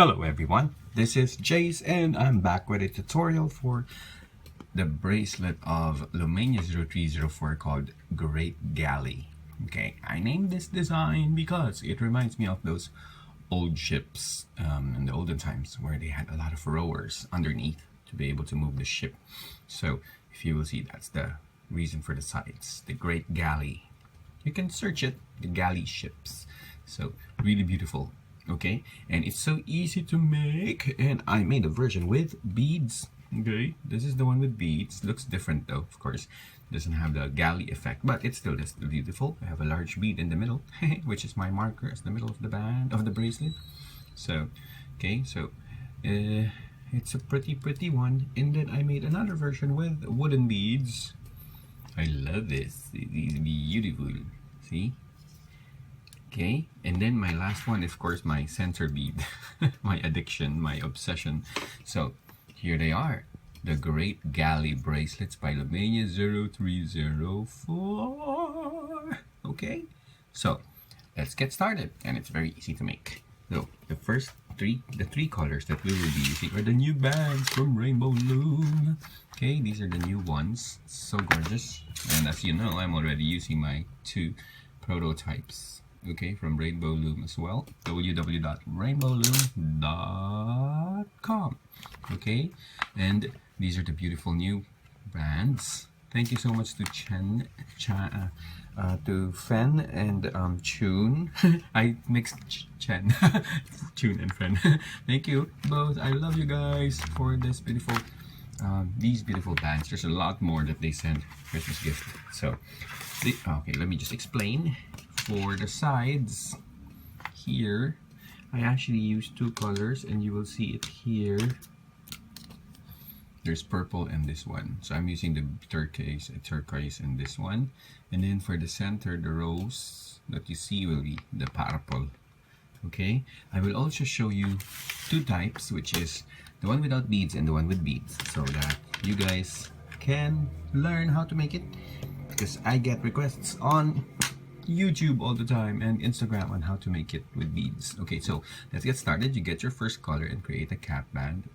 Hello everyone, this is Jace and I'm back with a tutorial for the bracelet of Lumania 0304 called Great Galley. Okay, I named this design because it reminds me of those old ships in the olden times where they had a lot of rowers underneath to be able to move the ship. So if you will see, that's the reason for the sides, the Great Galley. You can search it, the galley ships. So really beautiful. Okay, and it's so easy to make, and I made a version with beads. Okay, this is the one with beads. Looks different though, of course. Doesn't have the galley effect, but it's still just beautiful. I have a large bead in the middle, which is my marker as the middle of the band of the bracelet. So okay, so it's a pretty one. And then I made another version with wooden beads. I love this. It's beautiful. See? Okay, and then my last one is, of course, my center bead, my addiction, my obsession. So here they are, the Great Galley bracelets by Lumania 0304. Okay, so let's get started, and it's very easy to make. So the three colors that we will be using are the new bands from Rainbow Loom. Okay, these are the new ones, so gorgeous. And as you know, I'm already using my two prototypes. Okay, from Rainbow Loom as well, www.rainbowloom.com. Okay, and these are the beautiful new brands. Thank you so much to to Fen and Chun. I mixed Chen, Chun and Fen. Thank you both. I love you guys for this beautiful, these beautiful bands. There's a lot more that they send Christmas gift. So, okay, let me just explain. For the sides here, I actually used two colors, and you will see it here. There's purple and this one, so I'm using the turquoise and this one. And then for the center, the rose that you see will be the purple. Okay, I will also show you two types, which is the one without beads and the one with beads, so that you guys can learn how to make it, because I get requests on YouTube all the time and Instagram on how to make it with beads. Okay, so let's get started. You get your first color and create a cap band.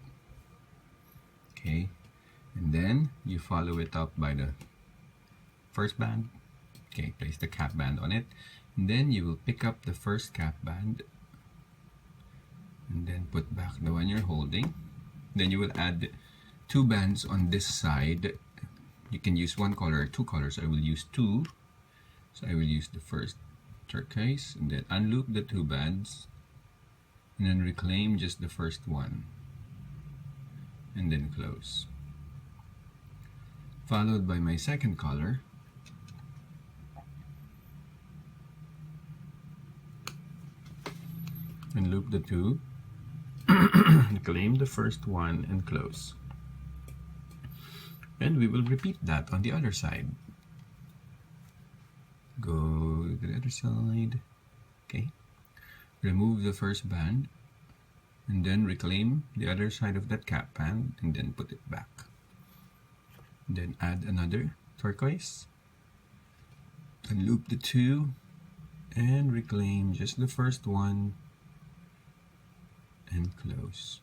Okay, and then you follow it up by the first band. Okay, place the cap band on it, and then you will pick up the first cap band and then put back the one you're holding. Then you will add two bands on this side. You can use one color or two colors. I will use two. So I will use the first turquoise and then unloop the two bands and then reclaim just the first one and then close. Followed by my second color. And loop the two, reclaim the first one and close. And we will repeat that on the other side. Go to the other side. Okay, remove the first band and then reclaim the other side of that cap band and then put it back. Then add another turquoise and loop the two and reclaim just the first one and close.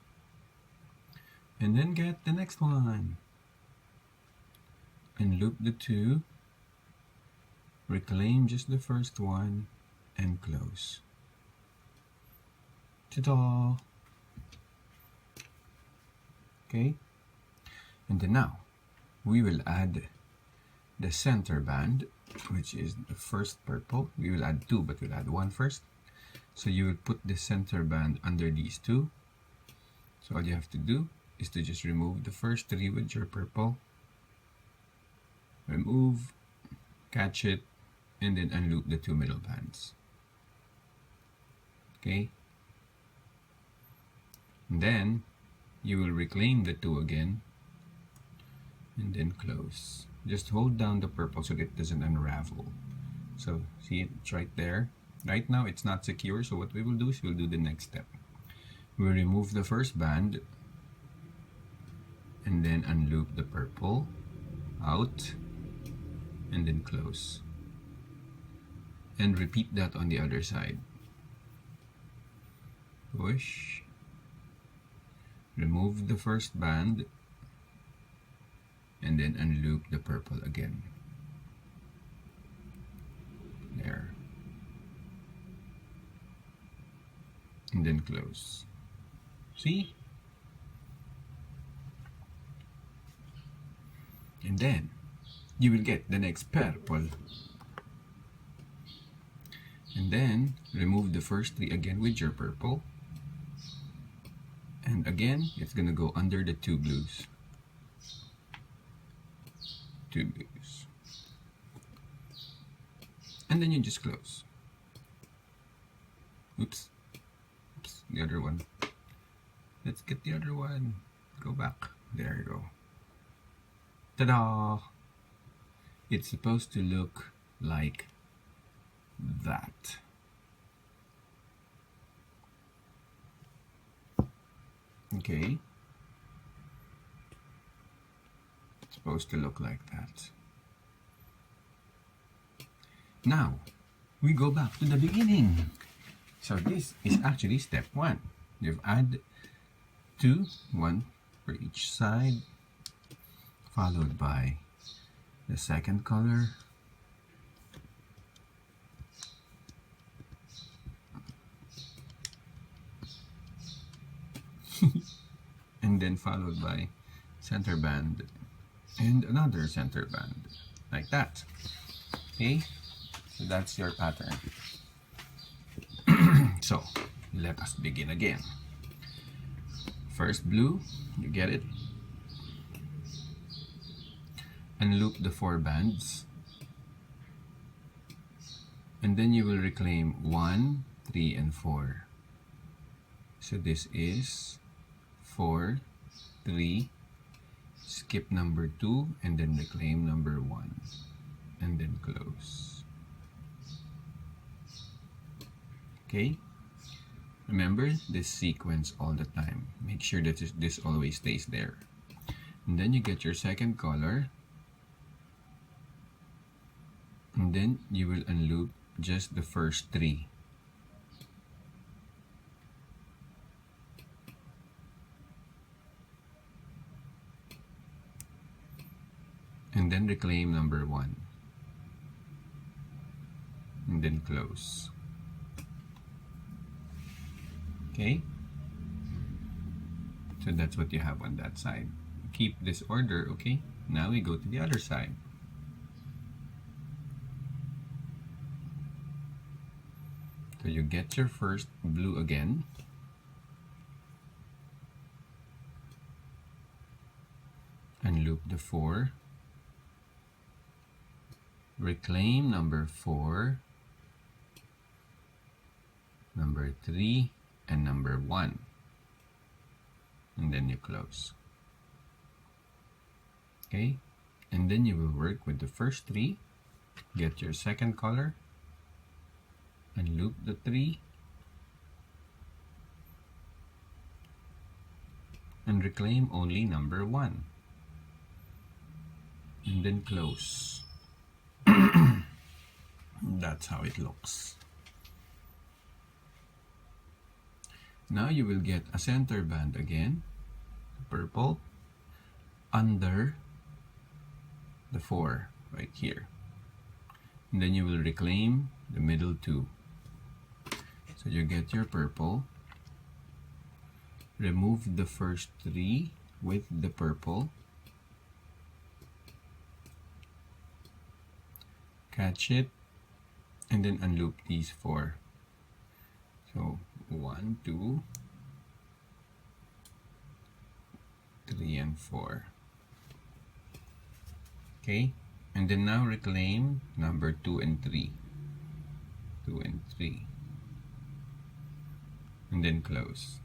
And then get the next one and loop the two, reclaim just the first one and close. Ta-da! Okay, and then now we will add the center band, which is the first purple. We will add two, but we'll add one first. So you will put the center band under these two. So all you have to do is to just remove the first three with your purple, remove, catch it, and then unloop the two middle bands. Okay, and then you will reclaim the two again and then close. Just hold down the purple so that it doesn't unravel. So see, it's right there. Right now it's not secure, so what we will do is we'll do the next step. We'll remove the first band and then unloop the purple out and then close. And repeat that on the other side. Push remove the first band, and then unloop the purple again. There. And then close. See? And then you will get the next purple. And then remove the first three again with your purple. And again, it's gonna go under the two blues. Two blues. And then you just close. Oops. Oops, the other one. Let's get the other one. Go back. There you go. Ta-da! It's supposed to look like that. Okay. It's supposed to look like that. Now, we go back to the beginning. So this is actually step one. You've added two, one for each side, followed by the second color, and then followed by center band and another center band, like that. Okay, so that's your pattern. So let us begin again. First blue, you get it, unloop the 4 bands, and then you will reclaim 1, 3, and 4. So this is 4, 3, skip number 2, and then reclaim number 1, and then close. Okay, remember this sequence all the time. Make sure that this always stays there. And then you get your second color, and then you will unloop just the first 3. And then reclaim number 1, and then close. Okay, so that's what you have on that side. Keep this order. Okay, now we go to the other side. So you get your first blue again, unloop the 4, reclaim number 4, number 3, and number 1, and then you close. Okay, and then you will work with the first 3, get your second color, unloop the 3, and reclaim only number 1, and then close. That's how it looks. Now you will get a center band again, purple, under the 4 right here. And then you will reclaim the middle 2. So you get your purple, remove the first 3 with the purple, catch it, and then unloop these 4. So 1, 2, 3, and 4. Okay, and then now reclaim number 2 and 3. 2 and 3. And then close.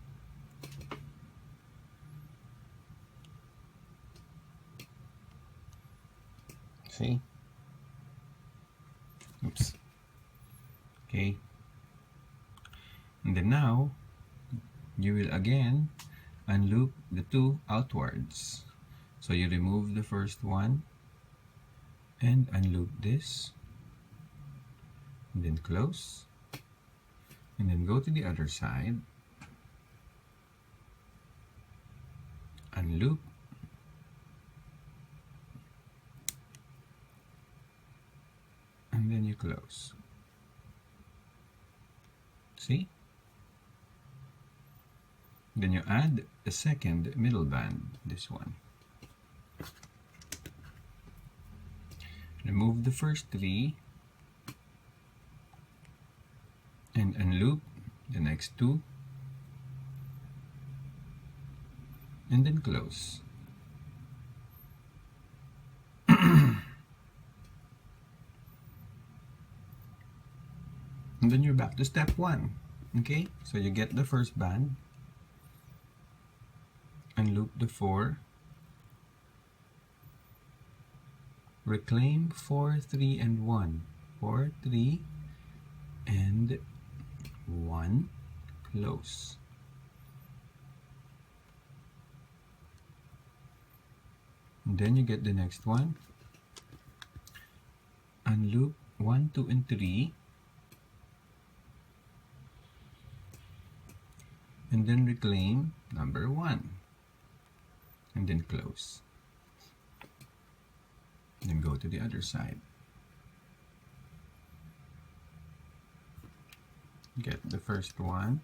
See? Oops. Okay. And then now you will again unloop the 2 outwards. So you remove the first one and unloop this, and then close, and then go to the other side unloop, and then you close. See? Then you add a second middle band, this one. Remove the first three and unloop the next two, and then close. And then you're back to step one. Okay, so you get the first band, unloop the 4, reclaim 4, 3, and 1. 4, 3, and 1, close. And then you get the next one, unloop 1, 2, and 3, and then reclaim number 1, and then close. Then go to the other side. Get the first one,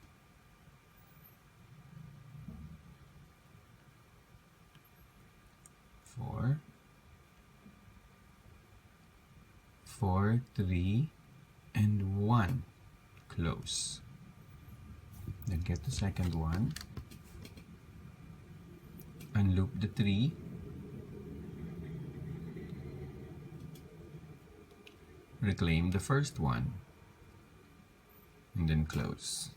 four, 4, 3, and 1, close. Then get the second one, unloop the 3, reclaim the first one, and then close.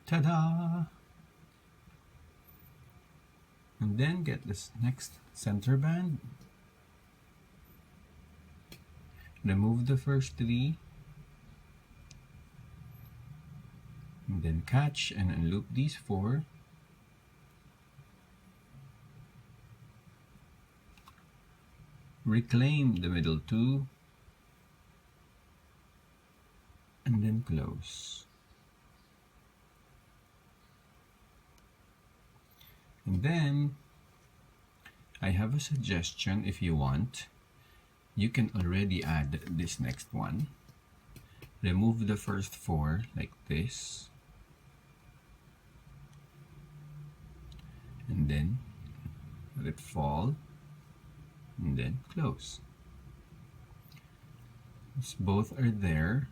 Ta-da! And then get this next center band, remove the first 3, and then catch and unloop these 4, reclaim the middle 2, and then close. And then I have a suggestion. If you want, you can already add this next one. Remove the first 4 like this, and then let it fall, and then close. Once both are there,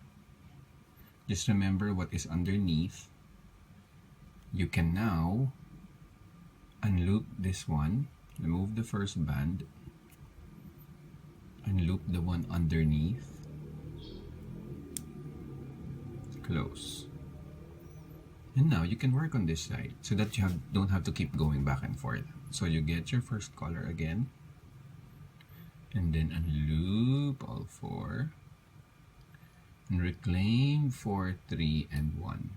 just remember what is underneath. You can now unloop this one, remove the first band, unloop the one underneath, close. And now you can work on this side so that you don't have to keep going back and forth. So you get your first color again, and then unloop all 4, and reclaim 4, 3, and 1.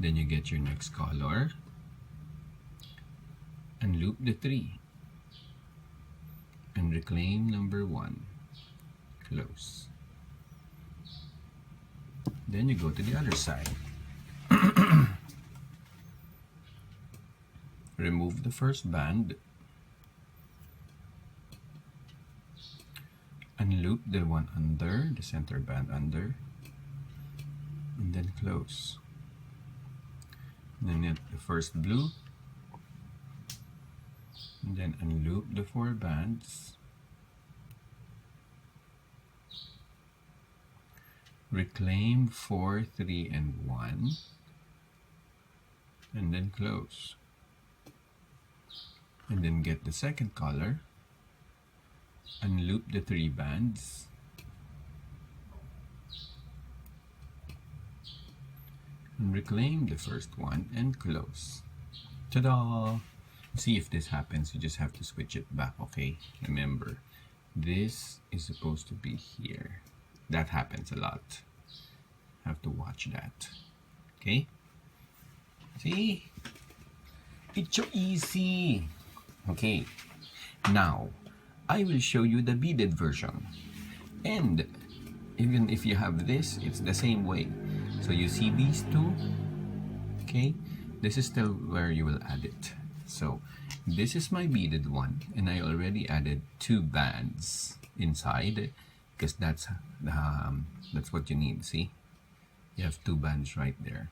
Then you get your next color, unloop the 3, and reclaim number 1, close. Then you go to the other side. Remove the first band, unloop the one under, the center band under, and then close. Then get the first blue, and then unloop the 4 bands, reclaim 4, 3, and 1, and then close. And then get the second color, unloop the 3 bands, and reclaim the first one, and close. Ta-da! See if this happens, you just have to switch it back, okay? Remember, this is supposed to be here. That happens a lot. Have to watch that. Okay? See? It's so easy. Okay. Now, I will show you the beaded version. And even if you have this, it's the same way. So you see these two? Okay? this is still where you will add it. So this is my beaded one, and I already added 2 bands inside because that's what you need. See, you have 2 bands right there.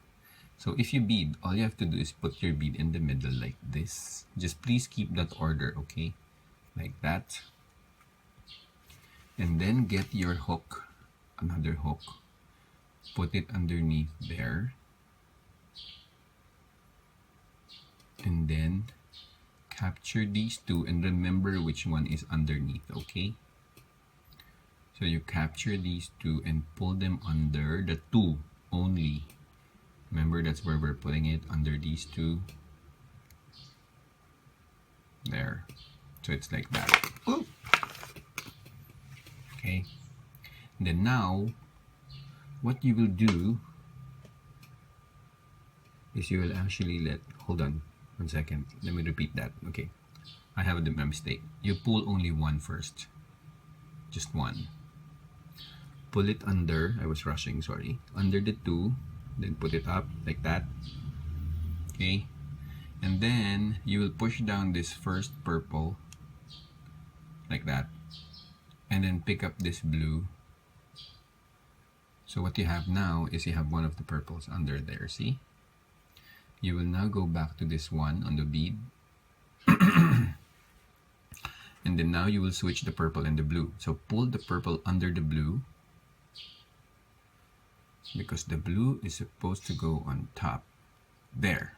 So if you bead, all you have to do is put your bead in the middle like this. Just please keep that order, okay? Like that. And then get your hook, another hook, put it underneath there. And then capture these 2 and remember which one is underneath, okay? So you capture these 2 and pull them under the 2 only. Remember, that's where we're putting it, under these 2. There. So it's like that. Ooh. Okay. And then now, what you will do is you will actually hold on 1 second. Let me repeat that. Okay. I have a mistake. You pull only 1 first. Just 1. Pull it under, I was rushing, sorry. Under the 2. Then put it up like that. Okay, and then you will push down this first purple like that, and then pick up this blue. So what you have now is you have one of the purples under there. See, you will now go back to this one on the bead and then now you will switch the purple and the blue. So pull the purple under the blue, because the blue is supposed to go on top. There.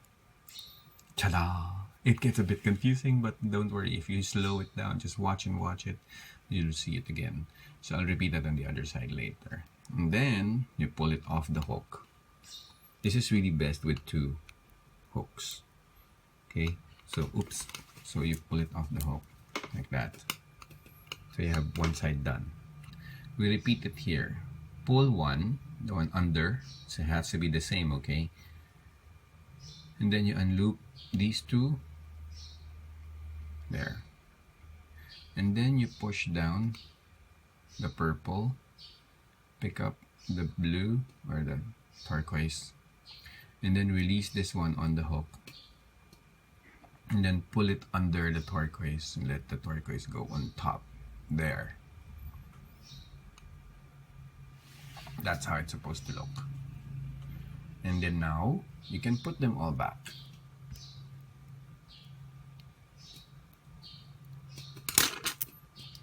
Ta-da! It gets a bit confusing, but don't worry. If you slow it down, just watch and watch it, you'll see it again. So I'll repeat that on the other side later. And then you pull it off the hook. This is really best with 2 hooks. Okay? So, oops. So you pull it off the hook like that. So you have one side done. We repeat it here. Pull 1. The one under, so it has to be the same, okay? And then you unloop these 2 there, and then you push down the purple, pick up the blue or the turquoise, and then release this one on the hook, and then pull it under the turquoise and let the turquoise go on top there. That's how it's supposed to look. And then now you can put them all back.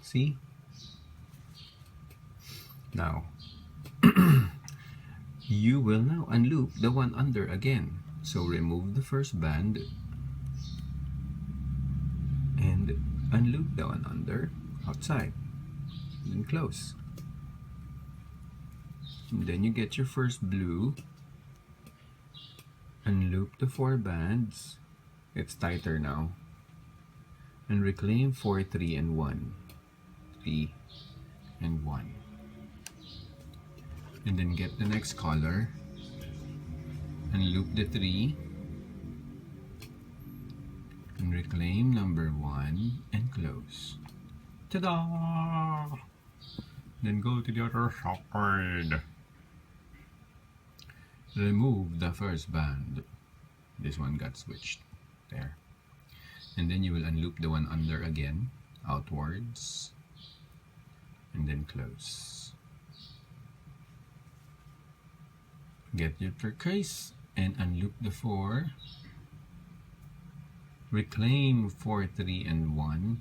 See? Now you will now unloop the one under again. So remove the first band and unloop the one under outside and then close. And then you get your first blue, unloop the 4 bands, it's tighter now, and reclaim 4, 3, and 1, 3, and 1. And then get the next color, unloop the 3, and reclaim number 1, and close. Ta-da! Then go to the other side. Remove the first band. This one got switched there. And then you will unloop the one under again, outwards, and then close. Get your turquoise and unloop the 4. Reclaim 4, 3, and 1.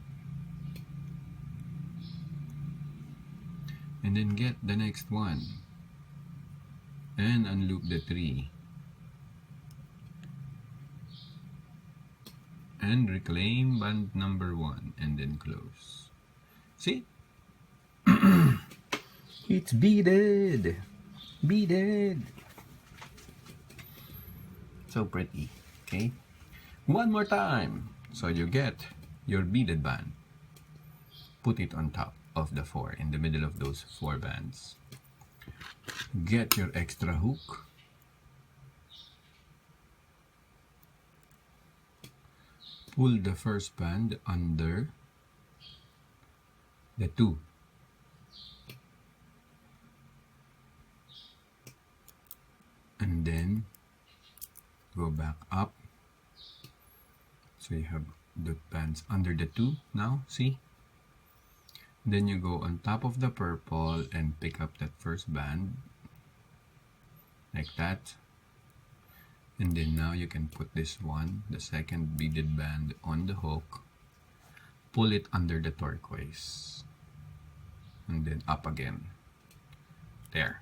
And then get the next one and unloop the 3 and reclaim band number 1 and then close. See? It's beaded! Beaded! So pretty. Okay? One more time. So you get your beaded band. Put it on top of the 4, in the middle of those 4 bands. Get your extra hook. Pull the first band under the 2. And then go back up. So you have the bands under the 2 now, see? Then you go on top of the purple and pick up that first band, like that. And then now you can put this one, the second beaded band, on the hook, pull it under the turquoise, and then up again, there.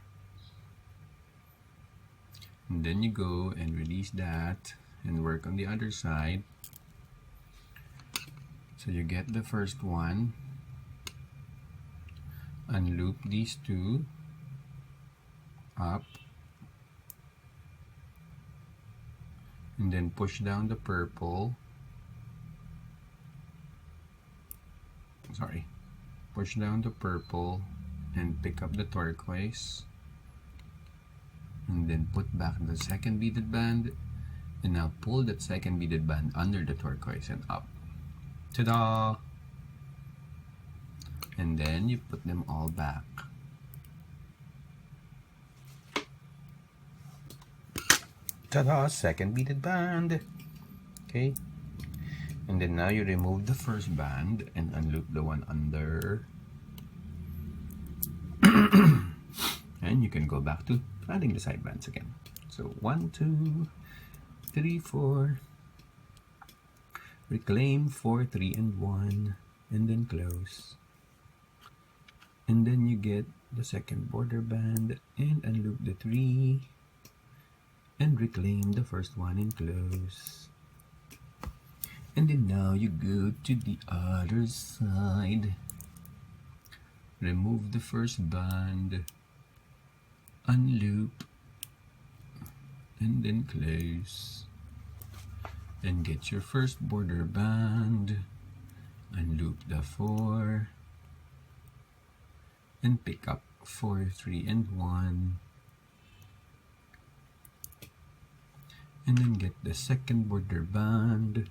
And then you go and release that and work on the other side. So you get the first one, unloop these 2, up, and then push down the purple, push down the purple and pick up the turquoise, and then put back the second beaded band, and now pull that second beaded band under the turquoise and up. Ta-da! And then you put them all back. Ta-da! Second beaded band. Okay. And then now you remove the first band and unloop the one under. And you can go back to adding the side bands again. So 1, 2, 3, 4. Reclaim 4, 3, and 1. And then close. And then you get the second border band and unloop the 3. And reclaim the first one and close. And then now you go to the other side. Remove the first band, unloop, and then close. Then get your first border band, unloop the 4, and pick up 4, 3, and 1. And then get the second border band,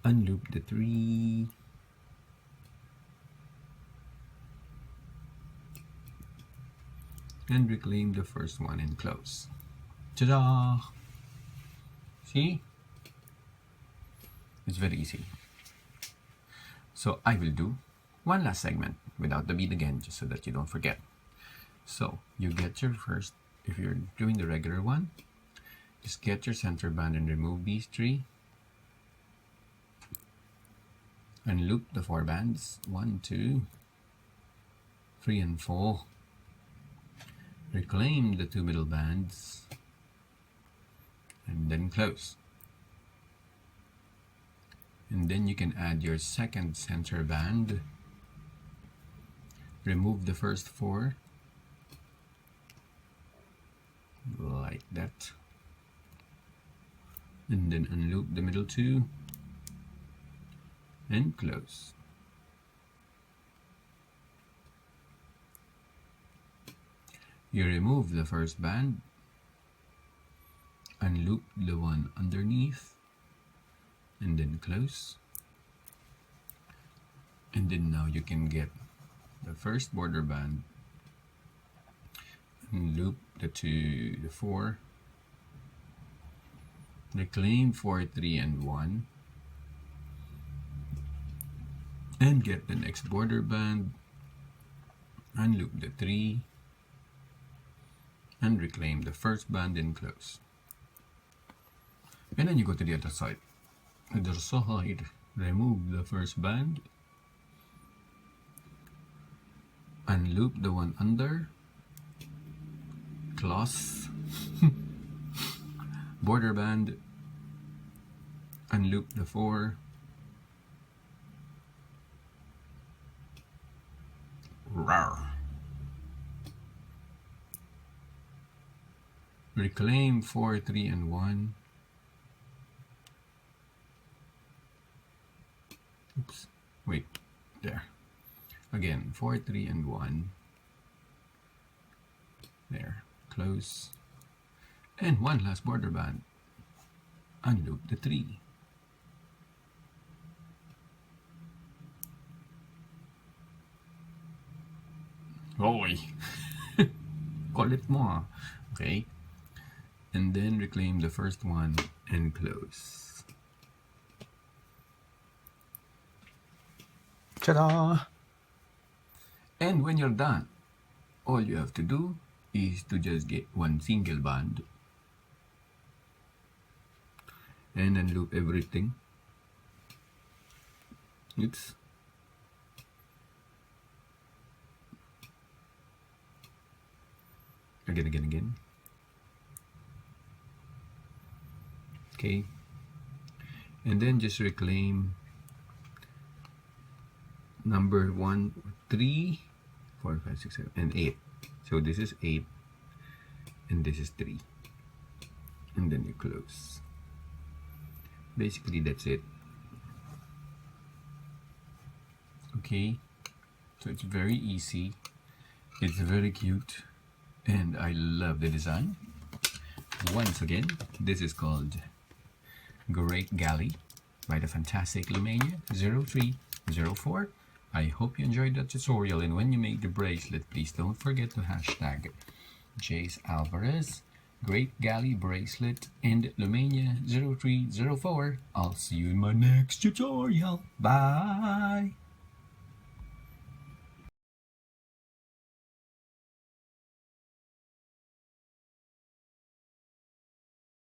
unloop the 3, and reclaim the first one and close. Ta-da! See? It's very easy. So I will do one last segment without the bead again, just so that you don't forget. So you get your first, if you're doing the regular one, just get your center band and remove these 3. Unloop the 4 bands, 1, 2, 3, and 4. Reclaim the 2 middle bands, and then close. And then you can add your second center band, remove the first 4, like that, and then unloop the middle 2, and close. You remove the first band, unloop the one underneath, and then close. And then now you can get the first border band, unloop the 2, the 4, reclaim 4, 3, and 1, and get the next border band, unloop the 3, and reclaim the first band and close. And then you go to the other side. Other side, remove the first band, unloop the one under, cloth, border band, unloop the 4, rawr. Reclaim 4, 3, and 1. Oops, wait, there. Again, 4, 3, and 1. There, close. And one last border band. Unloop the 3. Oy! Kulit mo ah. Okay. and then reclaim the first one and close. Ta-da! And when you're done, all you have to do is to just get one single band and unloop everything. Oops. Again. Okay. And then just reclaim number 1, 3, 4, 5, 6, 7, and 8. So this is 8, and this is 3. And then you close. Basically, that's it. Okay. So it's very easy. It's very cute. And I love the design. Once again, this is called Great Galley by the fantastic Lumania 0304. I hope you enjoyed the tutorial, and when you make the bracelet, please don't forget to hashtag Jace Alvarez, Great Galley Bracelet, and Lumania 0304. I'll see you in my next tutorial. Bye!